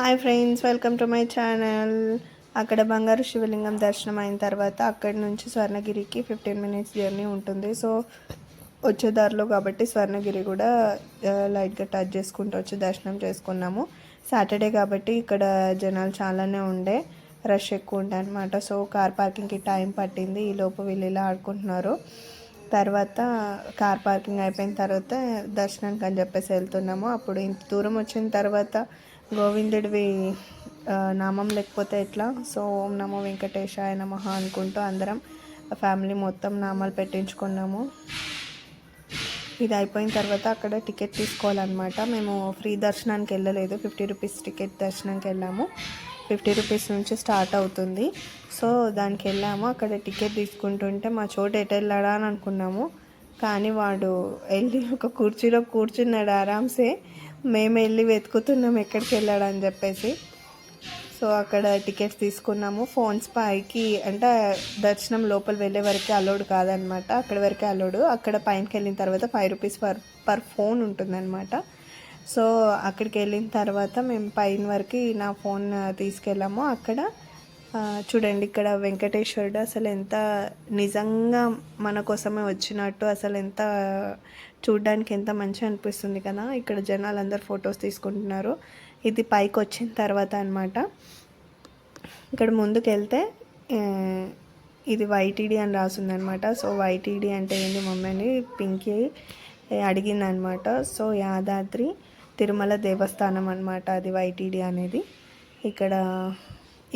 Hi friends, welcome to my channel. అక్కడ బంగారు శివలింగం దర్శనం అయిన తర్వాత అక్కడి నుంచి స్వర్ణగిరికి 15 మినిట్స్ జర్నీ ఉంటుంది. సో వచ్చే దారిలో కాబట్టి స్వర్ణగిరి కూడా లైట్గా టచ్ చేసుకుంటూ వచ్చి దర్శనం చేసుకున్నాము. సాటర్డే కాబట్టి ఇక్కడ జనాలు చాలానే ఉండే, రష్ ఎక్కువ ఉండే అనమాట. సో కార్ పార్కింగ్కి టైం పట్టింది. ఈలోపు వీళ్ళు ఇలా ఆడుకుంటున్నారు. తర్వాత కార్ పార్కింగ్ అయిపోయిన తర్వాత దర్శనానికి అని చెప్పేసి వెళ్తున్నాము. అప్పుడు ఇంత దూరం వచ్చిన తర్వాత గోవిందుడివి నామం లేకపోతే ఎట్లా? సో ఓం నమో వెంకటేశాయ నమః అనుకుంటూ అందరం ఫ్యామిలీ మొత్తం నామాలు పెట్టించుకున్నాము. ఇది అయిపోయిన తర్వాత అక్కడ టికెట్ తీసుకోవాలన్నమాట. మేము ఫ్రీ దర్శనానికి వెళ్ళలేదు, 50 రూపీస్ టికెట్ దర్శనానికి వెళ్ళాము. 50 రూపీస్ నుంచి స్టార్ట్ అవుతుంది. సో దానికి వెళ్ళాము. అక్కడ టికెట్ తీసుకుంటుంటే మా చోటు ఎటు వెళ్ళాడా అని అనుకున్నాము. కానీ వాడు వెళ్ళి ఒక కుర్చీలో కూర్చున్నాడు ఆరామ్సే. మేము వెళ్ళి వెతుకుతున్నాం ఎక్కడికి వెళ్ళాడని చెప్పేసి. సో అక్కడ టికెట్స్ తీసుకున్నాము. ఫోన్స్ పైకి అంటే దర్శనం లోపల వెళ్ళే వరకే అలౌడ్ కాదనమాట, అక్కడి వరకే అలౌడ్. అక్కడ పైనకి వెళ్ళిన తర్వాత 5 రూపీస్ పర్ ఫోన్ ఉంటుందన్నమాట. సో అక్కడికి వెళ్ళిన తర్వాత మేము పైన వరకు నా ఫోన్ తీసుకెళ్ళాము. అక్కడ చూడండి, ఇక్కడ వెంకటేశ్వరుడు అసలు ఎంత నిజంగా మన కోసమే వచ్చినట్టు, అసలు ఎంత చూడ్డానికి ఎంత మంచిగా అనిపిస్తుంది కదా. ఇక్కడ జనాలు అందరు ఫొటోస్ తీసుకుంటున్నారు. ఇది పైకి వచ్చిన తర్వాత అనమాట. ఇక్కడ ముందుకు వెళ్తే ఇది వైటీడీ అని రాసిందనమాట. సో వైటీడీ అంటే ఏంటి మమ్మీ అని పింకీ అడిగిందనమాట. సో యాదాద్రి తిరుమల దేవస్థానం అనమాట అది వైటీడీ అనేది.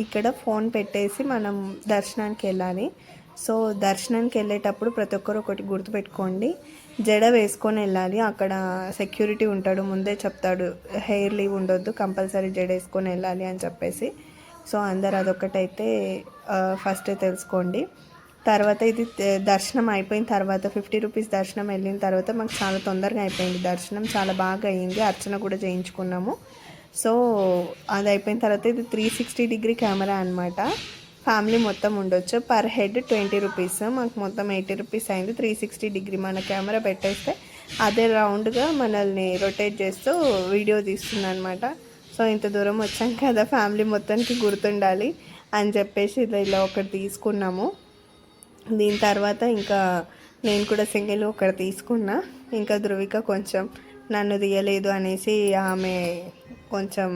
ఇక్కడ ఫోన్ పెట్టేసి మనం దర్శనానికి వెళ్ళాలి. సో దర్శనానికి వెళ్ళేటప్పుడు ప్రతి ఒక్కరు ఒకటి గుర్తుపెట్టుకోండి, జడ వేసుకొని వెళ్ళాలి. అక్కడ సెక్యూరిటీ ఉంటాడు, ముందే చెప్తాడు హెయిర్ లీవ్ ఉండొద్దు, కంపల్సరీ జడ వేసుకొని వెళ్ళాలి అని చెప్పేసి. సో అందరు అదొకటైతే ఫస్ట్ తెలుసుకోండి. తర్వాత ఇది దర్శనం అయిపోయిన తర్వాత 50 రూపీస్ దర్శనం వెళ్ళిన తర్వాత మాకు చాలా తొందరగా అయిపోయింది. దర్శనం చాలా బాగా అయ్యింది. అర్చన కూడా చేయించుకున్నాము. సో అది అయిపోయిన తర్వాత ఇది 360 డిగ్రీ కెమెరా అనమాట. ఫ్యామిలీ మొత్తం ఉండొచ్చు. Per head 20 rupees. మాకు మొత్తం 80 రూపీస్ అయింది. 360 డిగ్రీ మన కెమెరా పెట్టేస్తే అదే రౌండ్గా మనల్ని రొటేట్ చేస్తూ వీడియో తీస్తుంది అనమాట. సో ఇంత దూరం వచ్చాం కదా, ఫ్యామిలీ మొత్తానికి గుర్తుండాలి అని చెప్పేసి ఇలా ఒకటి తీసుకున్నాము. దీని తర్వాత ఇంకా నేను కూడా సింగిల్ ఒకటి తీసుకున్నా. ఇంకా ధృవిక కొంచెం నన్ను తీయలేదు అనేసి ఆమె కొంచెం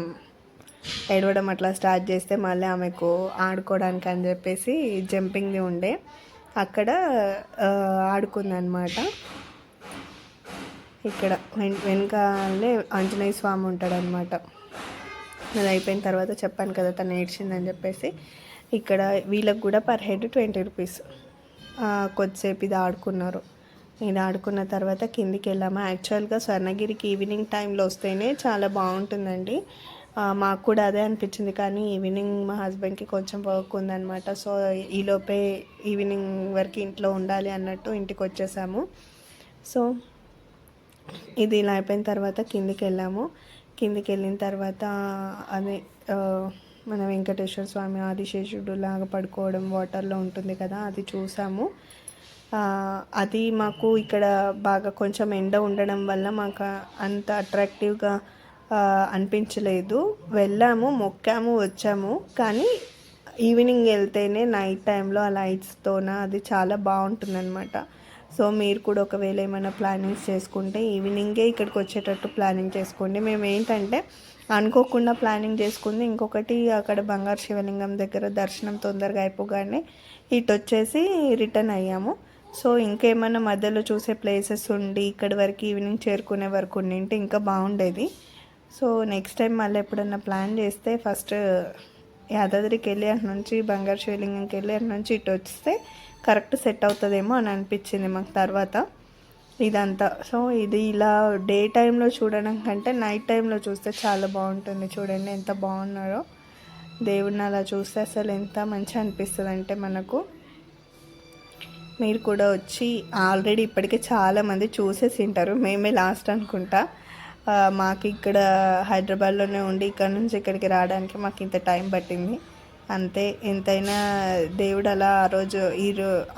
ఏడవడం అట్లా స్టార్ట్ చేస్తే మళ్ళీ ఆమెకు ఆడుకోవడానికి అని చెప్పేసి జంపింగ్ది ఉండే అక్కడ ఆడుకుందనమాట. ఇక్కడ వెనకాలే ఆంజనేయ స్వామి ఉంటాడనమాట. అది అయిపోయిన తర్వాత చెప్పాను కదా తను ఏడ్చిందని చెప్పేసి. ఇక్కడ వీళ్ళకి కూడా పర్ హెడ్ 20 రూపీస్. కొద్దిసేపు ఇది ఆడుకున్నారు. ఇది ఆడుకున్న తర్వాత కిందికి వెళ్ళాము. యాక్చువల్గా స్వర్ణగిరికి ఈవినింగ్ టైంలో వస్తేనే చాలా బాగుంటుందండి. మాకు కూడా అదే అనిపించింది. కానీ ఈవినింగ్ మా హస్బెండ్కి కొంచెం వర్క్ ఉందన్నమాట. సో ఈలోపే ఈవినింగ్ వరకు ఇంట్లో ఉండాలి అన్నట్టు ఇంటికి వచ్చేసాము. సో ఇది ఇలా అయిపోయిన తర్వాత కిందికి వెళ్ళాము. కిందికి వెళ్ళిన తర్వాత అదే మన వెంకటేశ్వర స్వామి ఆదిశేషుడు లాగా పడుకోవడం వాటర్లో ఉంటుంది కదా, అది చూసాము. అది మాకు ఇక్కడ బాగా కొంచెం ఎండ ఉండడం వల్ల మాకు అంత అట్రాక్టివ్గా అనిపించలేదు. వెళ్ళాము, మొక్కాము, వచ్చాము. కానీ ఈవినింగ్ వెళ్తేనే నైట్ టైంలో ఆ లైట్స్తోన అది చాలా బాగుంటుందన్నమాట. సో మీరు కూడా ఒకవేళ ఏమైనా ప్లానింగ్స్ చేసుకుంటే ఈవినింగే ఇక్కడికి వచ్చేటట్టు ప్లానింగ్ చేసుకోండి. మేము ఏంటంటే అనుకోకుండా ప్లానింగ్ చేసుకుంది. ఇంకొకటి అక్కడ బంగారు శివలింగం దగ్గర దర్శనం తొందరగా అయిపోగానే ఇటు వచ్చేసి రిటర్న్ అయ్యాము. సో ఇంకేమైనా మధ్యలో చూసే ప్లేసెస్ ఉండి ఇక్కడి వరకు ఈవినింగ్ చేరుకునే వరకు ఉండింటే ఇంకా బాగుండేది. సో నెక్స్ట్ టైం మళ్ళీ ఎప్పుడన్నా ప్లాన్ చేస్తే ఫస్ట్ యాదాద్రికి వెళ్ళి అటు నుంచి బంగారు శివలింగంకి వెళ్ళి అటు నుంచి ఇటు వస్తే కరెక్ట్ సెట్ అవుతుందేమో అని అనిపించింది మాకు తర్వాత ఇదంతా. సో ఇది ఇలా డే టైంలో చూడడం కంటే నైట్ టైంలో చూస్తే చాలా బాగుంటుంది. చూడండి ఎంత బాగున్నారో దేవుడిని అలా చూస్తే అసలు ఎంత మంచిగా అనిపిస్తుంది అంటే మనకు. మీరు కూడా వచ్చి ఆల్రెడీ ఇప్పటికే చాలామంది చూసేసి ఉంటారు, మేమే లాస్ట్ అనుకుంటా. మాకు ఇక్కడ హైదరాబాద్లోనే ఉండి ఇక్కడ నుంచి ఇక్కడికి రావడానికి మాకు ఇంత టైం పట్టింది అంతే. ఎంతైనా దేవుడు అలా ఆ రోజు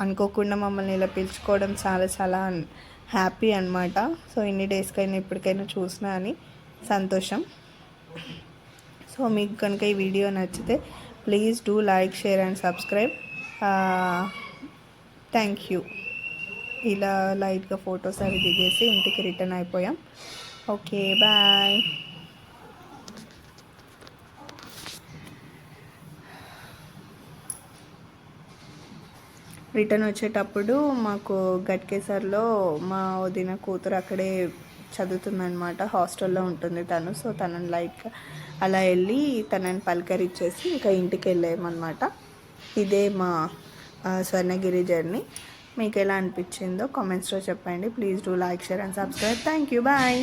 అనుకోకుండా మమ్మల్ని ఇలా పిలుచుకోవడం చాలా చాలా హ్యాపీ అనమాట. సో ఇన్ని డేస్కైనా ఇప్పటికైనా చూసినా అని సంతోషం. సో మీకు కనుక ఈ వీడియో నచ్చితే please do like, share and subscribe. Thank you. ఇలా లైట్గా ఫొటోస్ అవి దిగేసి ఇంటికి రిటర్న్ అయిపోయాం. Okay, bye. రిటర్న్ వచ్చేటప్పుడు మాకు గట్కేసర్లో మా వదిన కూతురు అక్కడే చదువుతుందనమాట, హాస్టల్లో ఉంటుంది తను. సో తనని లైట్గా అలా వెళ్ళి తనని పలకరించేసి ఇంకా ఇంటికి వెళ్ళామన్నమాట. ఇదే మా స్వర్ణగిరి జర్నీ. మీకు ఎలా అనిపించిందో కామెంట్స్లో చెప్పండి. Please do like, share and subscribe. Thank you, bye.